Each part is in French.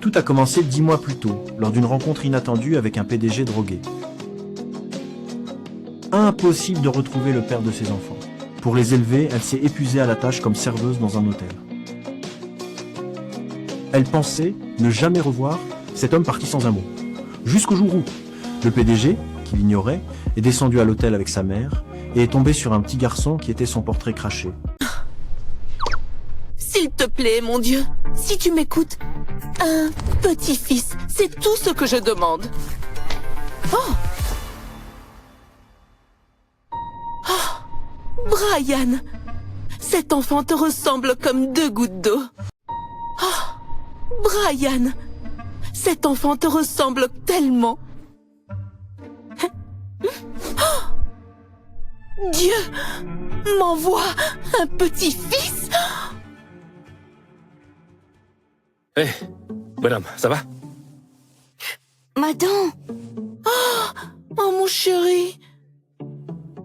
Tout a commencé 10 mois plus tôt, lors d'une rencontre inattendue avec un PDG drogué. Impossible de retrouver le père de ses enfants. Pour les élever, elle s'est épuisée à la tâche comme serveuse dans un hôtel. Elle pensait ne jamais revoir cet homme parti sans un mot. Jusqu'au jour où le PDG, qui l'ignorait, est descendu à l'hôtel avec sa mère et est tombé sur un petit garçon qui était son portrait craché. S'il te plaît, mon Dieu, si tu m'écoutes, un petit-fils, c'est tout ce que je demande. Oh! Oh! Brian! Cet enfant te ressemble comme 2 gouttes d'eau. Oh! Brian! Cet enfant te ressemble tellement. Oh! Dieu m'envoie un petit-fils. Hé, bonhomme, ça va? Ma dent! Oh mon chéri,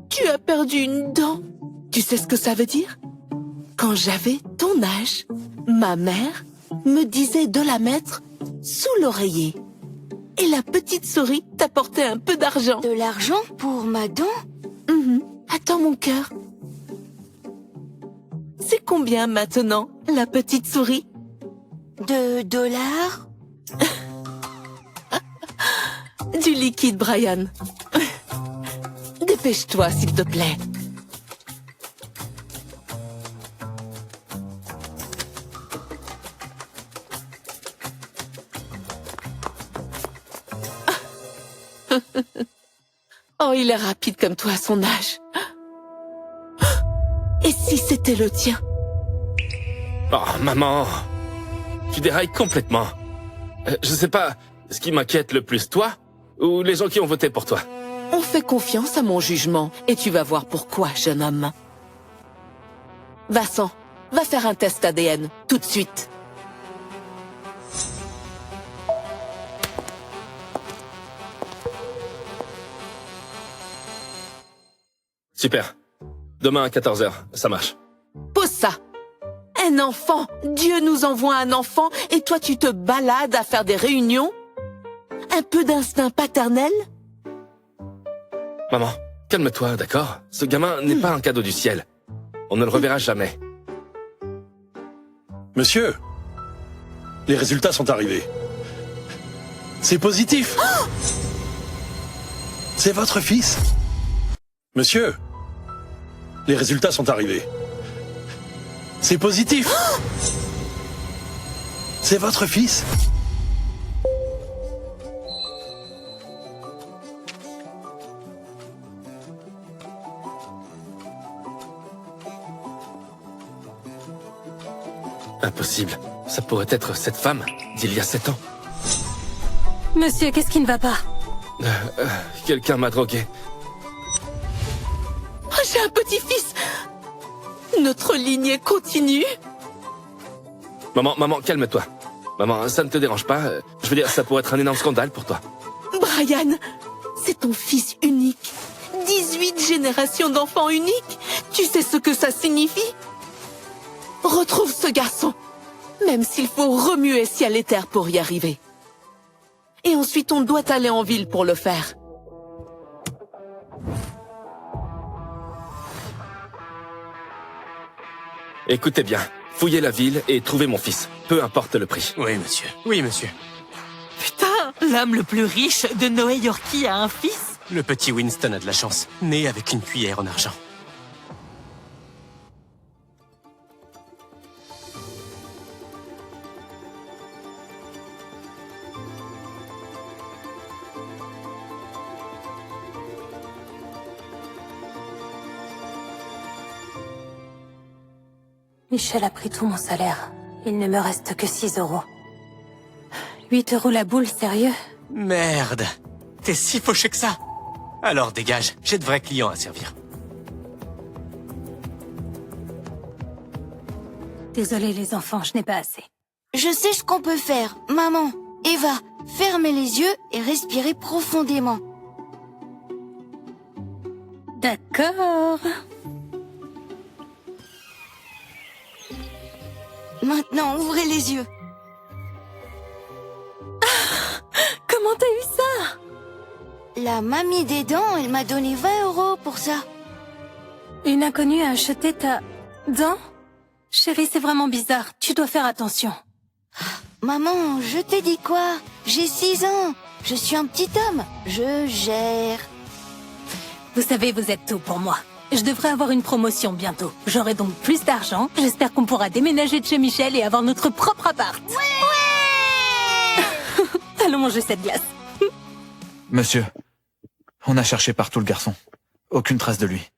tu as perdu une dent. Tu sais ce que ça veut dire? Quand j'avais ton âge, ma mère me disait de la mettre sous l'oreiller. Et la petite souris t'apportait un peu d'argent. De l'argent pour ma dent? Attends mon cœur. C'est combien maintenant, la petite souris? 2 dollars? Du liquide, Brian. Dépêche-toi, s'il te plaît. Oh, il est rapide comme toi à son âge. Et si c'était le tien? Oh, maman, tu dérailles complètement. Je sais pas ce qui m'inquiète le plus, toi ou les gens qui ont voté pour toi. On fait confiance à mon jugement, et tu vas voir pourquoi, jeune homme. Vincent, va faire un test ADN, tout de suite. Super. Demain à 14h, ça marche. Pose ça. Un enfant. Dieu nous envoie un enfant, et toi tu te balades à faire des réunions? Un peu d'instinct paternel? Maman, calme-toi, d'accord? Ce gamin n'est pas un cadeau du ciel. On ne le reverra jamais. Monsieur, les résultats sont arrivés. C'est positif. C'est votre fils. Monsieur, les résultats sont arrivés. C'est positif. C'est votre fils. Impossible. Ça pourrait être cette femme d'il y a 7 ans. Monsieur, qu'est-ce qui ne va pas? Quelqu'un m'a drogué. Oh, j'ai un petit-fils. Notre lignée continue. Maman, calme-toi. Maman, ça ne te dérange pas? Je veux dire, ça pourrait être un énorme scandale pour toi. Brian, c'est ton fils unique. 18 générations d'enfants uniques. Tu sais ce que ça signifie? Retrouve ce garçon, même s'il faut remuer ciel et terre pour y arriver. Et ensuite, on doit aller en ville pour le faire. Écoutez bien, fouillez la ville et trouvez mon fils, peu importe le prix. Oui, monsieur. Oui, monsieur. Putain, l'homme le plus riche de Noé Yorkie a un fils? Le petit Winston a de la chance, né avec une cuillère en argent. Michel a pris tout mon salaire. Il ne me reste que 6 euros. 8 euros la boule, sérieux? Merde. T'es si fauché que ça. Alors dégage, j'ai de vrais clients à servir. Désolée les enfants, je n'ai pas assez. Je sais ce qu'on peut faire. Maman, Eva, fermez les yeux et respirez profondément. D'accord. Maintenant, ouvrez les yeux. La mamie des dents, elle m'a donné 20 € pour ça. Une inconnue a acheté ta... dent? Chérie, c'est vraiment bizarre. Tu dois faire attention. Maman, je t'ai dit quoi? J'ai 6 ans. Je suis un petit homme. Je gère. Vous savez, vous êtes tout pour moi. Je devrais avoir une promotion bientôt. J'aurai donc plus d'argent. J'espère qu'on pourra déménager de chez Michel et avoir notre propre appart. Ouais! Allons manger cette glace. Monsieur, on a cherché partout le garçon. Aucune trace de lui.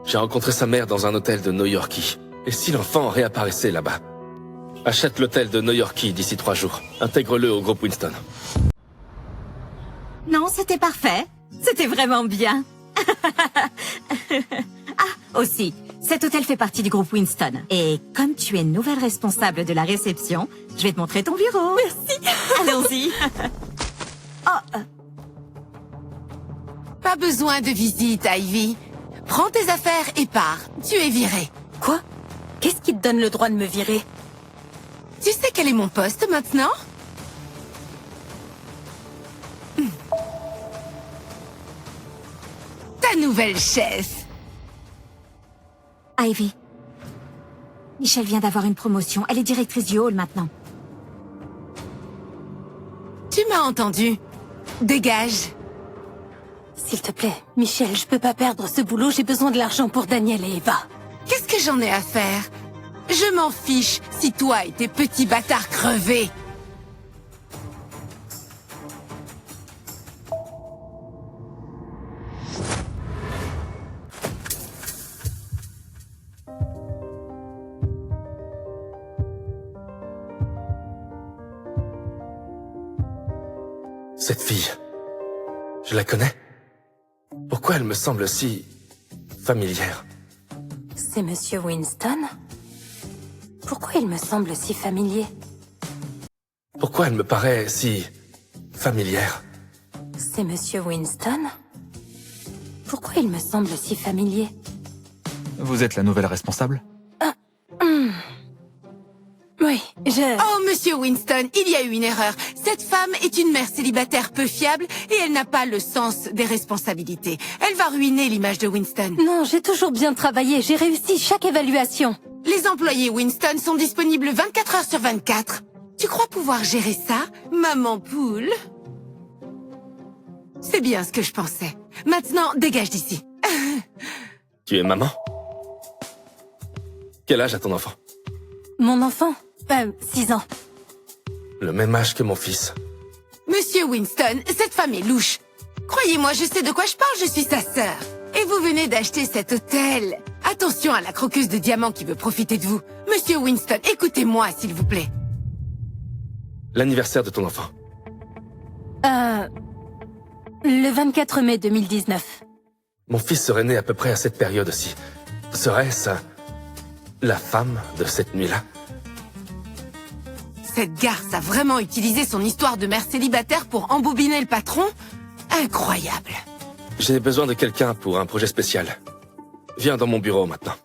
J'ai rencontré sa mère dans un hôtel de New Yorkie. Et si l'enfant réapparaissait là-bas? Achète l'hôtel de New Yorkie d'ici 3 jours. Intègre-le au groupe Winston. Non, c'était parfait. C'était vraiment bien. Ah, aussi, cet hôtel fait partie du groupe Winston. Et comme tu es nouvelle responsable de la réception, je vais te montrer ton bureau. Merci. Allons-y. Pas besoin de visite, Ivy. Prends tes affaires et pars. Tu es virée. Quoi? Qu'est-ce qui te donne le droit de me virer? Tu sais quel est mon poste maintenant? Ta nouvelle chef. Ivy. Michel vient d'avoir une promotion. Elle est directrice du hall maintenant. Tu m'as entendu. Dégage. S'il te plaît, Michel, je peux pas perdre ce boulot. J'ai besoin de l'argent pour Daniel et Eva. Qu'est-ce que j'en ai à faire? Je m'en fiche si toi et tes petits bâtards crevés. Cette fille, je la connais? Pourquoi elle me semble si... familière? C'est Monsieur Winston? Pourquoi il me semble si familier? Pourquoi elle me paraît si... familière? C'est Monsieur Winston? Pourquoi il me semble si familier? Vous êtes la nouvelle responsable? Oui, Oh, Monsieur Winston, il y a eu une erreur. Cette femme est une mère célibataire peu fiable et elle n'a pas le sens des responsabilités. Elle va ruiner l'image de Winston. Non, j'ai toujours bien travaillé. J'ai réussi chaque évaluation. Les employés Winston sont disponibles 24 heures sur 24. Tu crois pouvoir gérer ça, maman poule? C'est bien ce que je pensais. Maintenant, dégage d'ici. Tu es maman? Quel âge a ton enfant? Mon enfant? 6 ans. Le même âge que mon fils. Monsieur Winston, cette femme est louche. Croyez-moi, je sais de quoi je parle, je suis sa sœur. Et vous venez d'acheter cet hôtel. Attention à la croqueuse de diamants qui veut profiter de vous. Monsieur Winston, écoutez-moi, s'il vous plaît. L'anniversaire de ton enfant. Le 24 mai 2019. Mon fils serait né à peu près à cette période aussi. Serait-ce la femme de cette nuit-là? Cette garce a vraiment utilisé son histoire de mère célibataire pour embobiner le patron? Incroyable. J'ai besoin de quelqu'un pour un projet spécial. Viens dans mon bureau maintenant.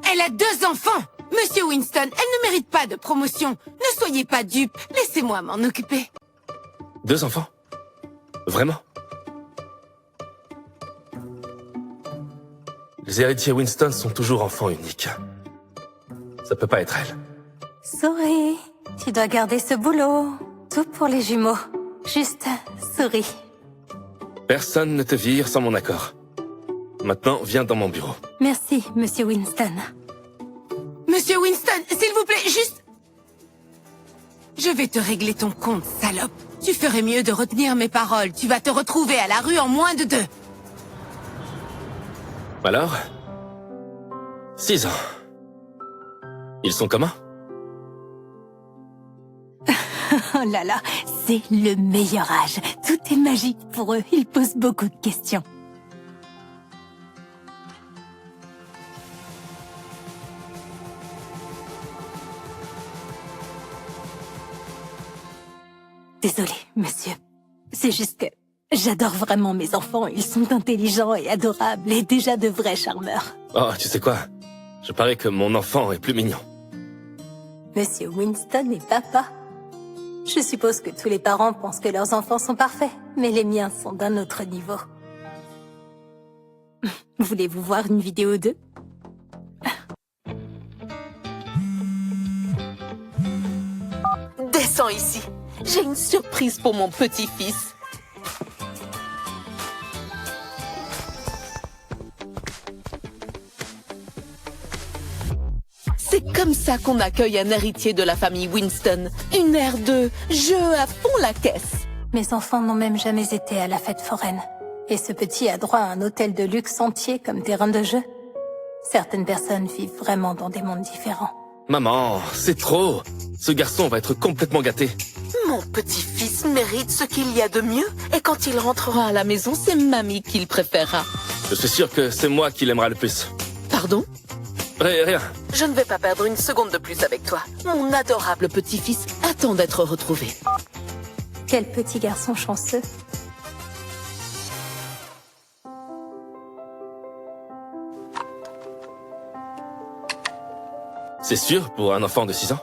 Elle a 2 enfants. Monsieur Winston, elle ne mérite pas de promotion. Ne soyez pas dupe. Laissez-moi m'en occuper. 2 enfants? Vraiment? Les héritiers Winston sont toujours enfants uniques. Ça peut pas être elle. Souris. Tu dois garder ce boulot. Tout pour les jumeaux. Juste souris. Personne ne te vire sans mon accord. Maintenant, viens dans mon bureau. Merci, Monsieur Winston. Monsieur Winston, s'il vous plaît, juste... Je vais te régler ton compte, salope. Tu ferais mieux de retenir mes paroles. Tu vas te retrouver à la rue en moins de 2. Alors? 6 ans. Ils sont comment? Oh là là, c'est le meilleur âge. Tout est magique pour eux. Ils posent beaucoup de questions. Désolée, monsieur. C'est juste que j'adore vraiment mes enfants. Ils sont intelligents et adorables et déjà de vrais charmeurs. Oh, tu sais quoi? Je parie que mon enfant est plus mignon. Monsieur Winston et papa. Je suppose que tous les parents pensent que leurs enfants sont parfaits, mais les miens sont d'un autre niveau. Voulez-vous voir une vidéo d'eux? Descends ici. J'ai une surprise pour mon petit-fils. C'est comme ça qu'on accueille un héritier de la famille Winston. Une ère de jeu à fond la caisse. Mes enfants n'ont même jamais été à la fête foraine. Et ce petit a droit à un hôtel de luxe entier comme terrain de jeu. Certaines personnes vivent vraiment dans des mondes différents. Maman, c'est trop. Ce garçon va être complètement gâté. Mon petit-fils mérite ce qu'il y a de mieux. Et quand il rentrera à la maison, c'est mamie qu'il préférera. Je suis sûr que c'est moi qui l'aimera le plus. Pardon? Rien. Je ne vais pas perdre une seconde de plus avec toi. Mon adorable petit-fils attend d'être retrouvé. Quel petit garçon chanceux. C'est sûr pour un enfant de 6 ans?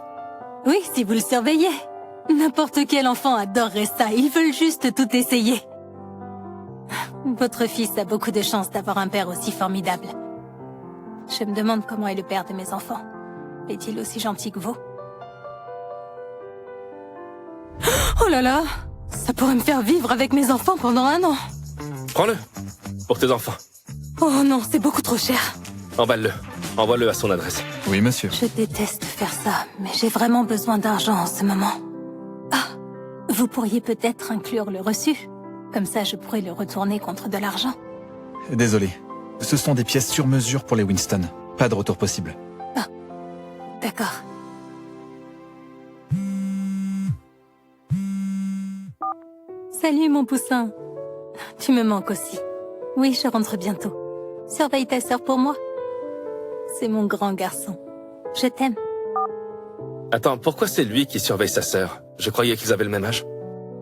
Oui, si vous le surveillez. N'importe quel enfant adorerait ça. Ils veulent juste tout essayer. Votre fils a beaucoup de chance d'avoir un père aussi formidable. Je me demande comment est le père de mes enfants. Est-il aussi gentil que vous? Oh là là! Ça pourrait me faire vivre avec mes enfants pendant 1 an. Prends-le. Pour tes enfants. Oh non, c'est beaucoup trop cher. Emballe-le. Envoie-le à son adresse. Oui, monsieur. Je déteste faire ça, mais j'ai vraiment besoin d'argent en ce moment. Ah, vous pourriez peut-être inclure le reçu. Comme ça, je pourrais le retourner contre de l'argent. Désolé. Ce sont des pièces sur mesure pour les Winston. Pas de retour possible. Ah, d'accord. Salut mon poussin. Tu me manques aussi. Oui, je rentre bientôt. Surveille ta sœur pour moi. C'est mon grand garçon. Je t'aime. Attends, pourquoi c'est lui qui surveille sa sœur? Je croyais qu'ils avaient le même âge.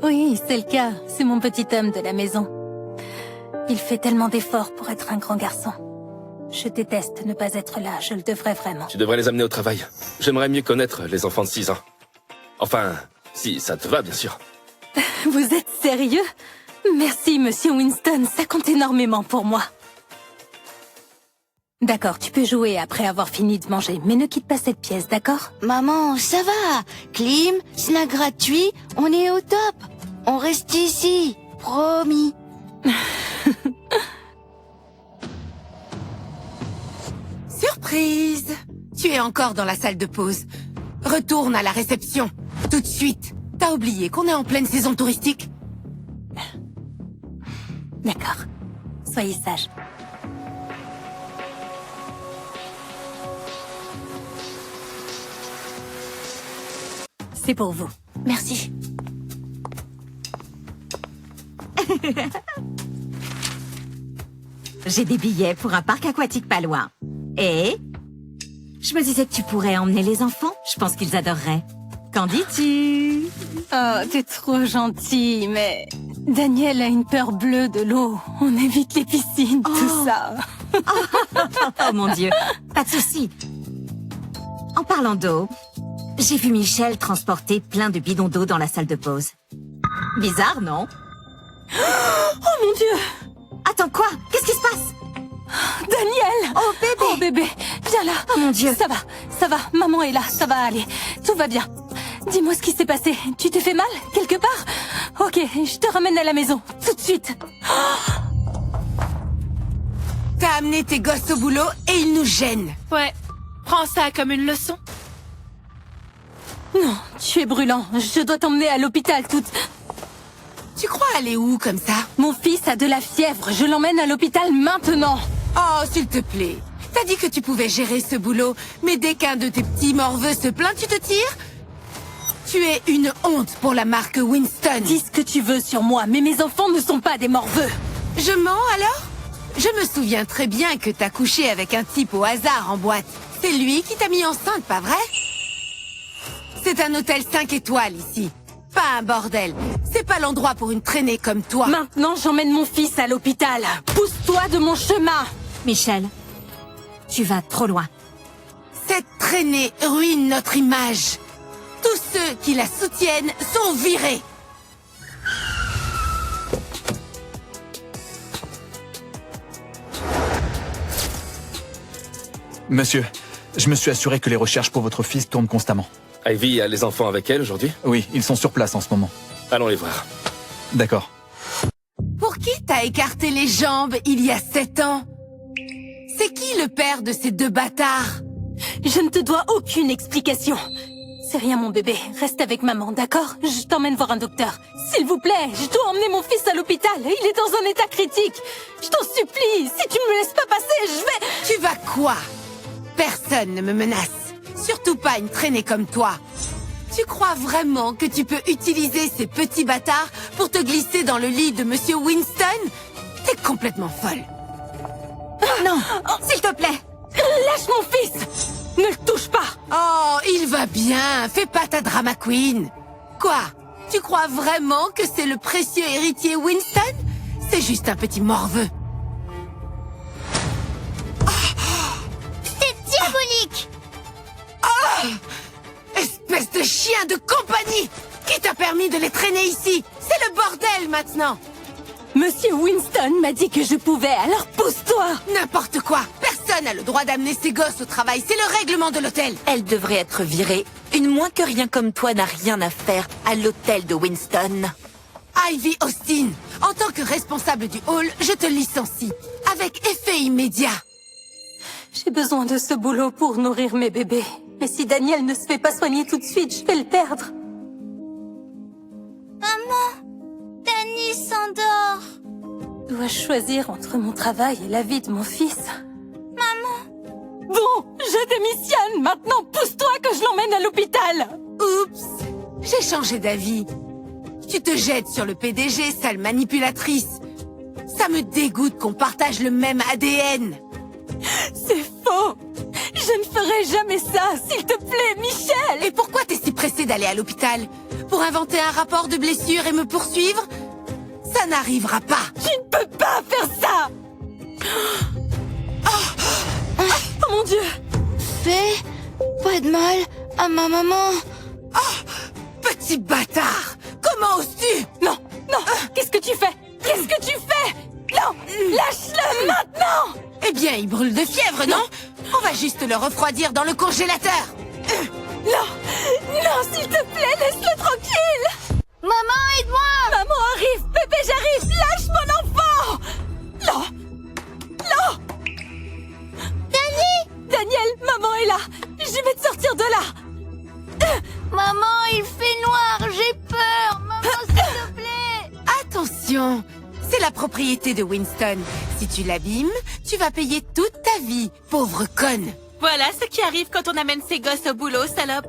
Oui, c'est le cas. C'est mon petit homme de la maison. Il fait tellement d'efforts pour être un grand garçon. Je déteste ne pas être là, je le devrais vraiment. Tu devrais les amener au travail. J'aimerais mieux connaître les enfants de 6 ans. Enfin, si ça te va, bien sûr. Vous êtes sérieux? Merci, monsieur Winston, ça compte énormément pour moi. D'accord, tu peux jouer après avoir fini de manger, mais ne quitte pas cette pièce, d'accord? Maman, ça va. Clim, snack gratuit, on est au top. On reste ici, promis. Surprise! Tu es encore dans la salle de pause. Retourne à la réception, tout de suite. T'as oublié qu'on est en pleine saison touristique? D'accord. Soyez sage. C'est pour vous. Merci. J'ai des billets pour un parc aquatique pas loin. Et je me disais que tu pourrais emmener les enfants. Je pense qu'ils adoreraient. Qu'en dis-tu? Oh, t'es trop gentil, mais Daniel a une peur bleue de l'eau. On évite les piscines, tout ça. Oh mon Dieu, pas de souci. En parlant d'eau, j'ai vu Michel transporter plein de bidons d'eau dans la salle de pause. Bizarre, non? Oh mon Dieu! Attends, quoi? Qu'est-ce qui se passe? Daniel! Oh bébé! Oh bébé, viens là! Oh mon Dieu! Ça va, maman est là, ça va aller. Tout va bien. Dis-moi ce qui s'est passé. Tu t'es fait mal, quelque part? Ok, je te ramène à la maison, tout de suite. T'as amené tes gosses au boulot et ils nous gênent. Ouais, prends ça comme une leçon. Non, tu es brûlant. Je dois t'emmener à l'hôpital toute... Tu crois aller où comme ça? Mon fils a de la fièvre. Je l'emmène à l'hôpital maintenant. Oh, s'il te plaît. T'as dit que tu pouvais gérer ce boulot, mais dès qu'un de tes petits morveux se plaint, tu te tires? Tu es une honte pour la marque Winston. Dis ce que tu veux sur moi, mais mes enfants ne sont pas des morveux. Je mens alors? Je me souviens très bien que t'as couché avec un type au hasard en boîte. C'est lui qui t'a mis enceinte, pas vrai? C'est un hôtel 5 étoiles ici. Pas un bordel. C'est pas l'endroit pour une traînée comme toi. Maintenant, j'emmène mon fils à l'hôpital. Pousse-toi de mon chemin. Michel, tu vas trop loin. Cette traînée ruine notre image. Tous ceux qui la soutiennent sont virés. Monsieur, je me suis assuré que les recherches pour votre fils tournent constamment. Ivy a les enfants avec elle aujourd'hui? Oui, ils sont sur place en ce moment. Allons les voir. D'accord. Pour qui t'as écarté les jambes il y a 7 ans? C'est qui le père de ces 2 bâtards? Je ne te dois aucune explication. C'est rien, mon bébé. Reste avec maman, d'accord? Je t'emmène voir un docteur. S'il vous plaît, je dois emmener mon fils à l'hôpital. Il est dans un état critique. Je t'en supplie, si tu ne me laisses pas passer, je vais... Tu vas quoi? Personne ne me menace. Surtout pas une traînée comme toi. Tu crois vraiment que tu peux utiliser ces petits bâtards pour te glisser dans le lit de Monsieur Winston? T'es complètement folle. Non, s'il te plaît. Lâche mon fils! Ne le touche pas! Oh, il va bien. Fais pas ta drama queen. Quoi? Tu crois vraiment que c'est le précieux héritier Winston? C'est juste un petit morveux. C'est diabolique! Espèce de chien de compagnie! Qui t'a permis de les traîner ici? C'est le bordel maintenant! Monsieur Winston m'a dit que je pouvais, alors pousse-toi! N'importe quoi! Personne n'a le droit d'amener ses gosses au travail, c'est le règlement de l'hôtel! Elle devrait être virée. Une moins que rien comme toi n'a rien à faire à l'hôtel de Winston. Ivy Austin, en tant que responsable du hall, je te licencie. Avec effet immédiat. J'ai besoin de ce boulot pour nourrir mes bébés. Mais si Daniel ne se fait pas soigner tout de suite, je vais le perdre. Maman, Danny s'endort. Dois-je choisir entre mon travail et la vie de mon fils? Maman. Bon, je démissionne. Maintenant, pousse-toi que je l'emmène à l'hôpital. Oups, j'ai changé d'avis. Tu te jettes sur le PDG, sale manipulatrice. Ça me dégoûte qu'on partage le même ADN. C'est faux. Je ne ferai jamais ça, s'il te plaît, Michel. Et pourquoi t'es si pressée d'aller à l'hôpital? Pour inventer un rapport de blessure et me poursuivre? Ça n'arrivera pas. Tu ne peux pas faire ça. Oh mon Dieu. Fais pas de mal à ma maman. Petit bâtard! Comment oses-tu? Non, non. Qu'est-ce que tu fais? Qu'est-ce que tu fais? Non, lâche-le maintenant. Eh bien, il brûle de fièvre, non? On va juste le refroidir dans le congélateur. Non, non, s'il te plaît, laisse-le tranquille. Maman, aide-moi! Maman arrive, bébé, j'arrive. Lâche mon enfant. Non, non. Danny! Daniel, maman est là. Je vais te sortir de là. Maman, il fait noir, j'ai peur. Maman, s'il te plaît. Attention, c'est la propriété de Winston. Si tu l'abîmes, tu vas payer toute ta vie, pauvre conne. Voilà ce qui arrive quand on amène ses gosses au boulot, salope.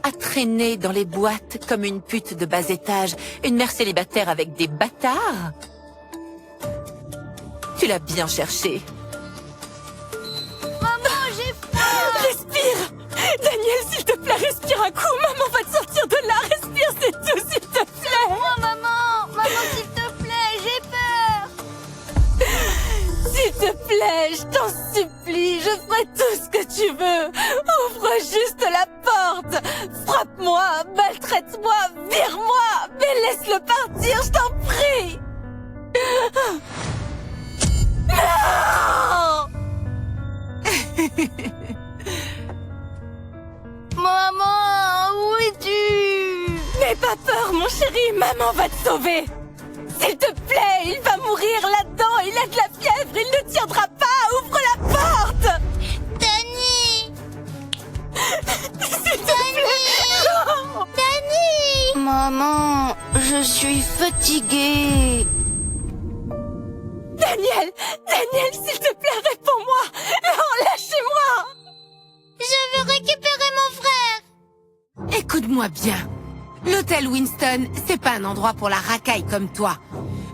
À traîner dans les boîtes comme une pute de bas étage, une mère célibataire avec des bâtards. Tu l'as bien cherché. Maman, j'ai faim. Respire. Daniel, s'il te plaît, respire un coup. Maman va te sortir de là. Respire, c'est tout, s'il te plaît. Moi, maman. Maman, s'il te plaît, j'ai peur. S'il te plaît, je t'en supplie, je ferai tout ce que tu veux. Ouvre juste la porte. Frappe-moi, maltraite-moi, vire-moi, mais laisse-le partir, je t'en prie. Non! Maman, où es-tu? N'aie pas peur, mon chéri, maman va te sauver. S'il te plaît, il va mourir là-dedans, il a de la fièvre, il ne tiendra pas, ouvre la porte. Danny! S'il te plaît, non. Danny! Maman, je suis fatiguée. Daniel, Daniel, s'il te plaît, réponds-moi. Non, lâchez-moi. Je veux récupérer mon frère. Écoute-moi bien. L'hôtel Winston, c'est pas un endroit pour la racaille comme toi.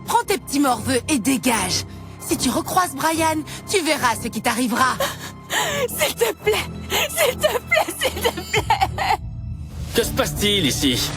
Prends tes petits morveux et dégage. Si tu recroises Brian, tu verras ce qui t'arrivera. S'il te plaît, s'il te plaît, s'il te plaît. Que se passe-t-il ici?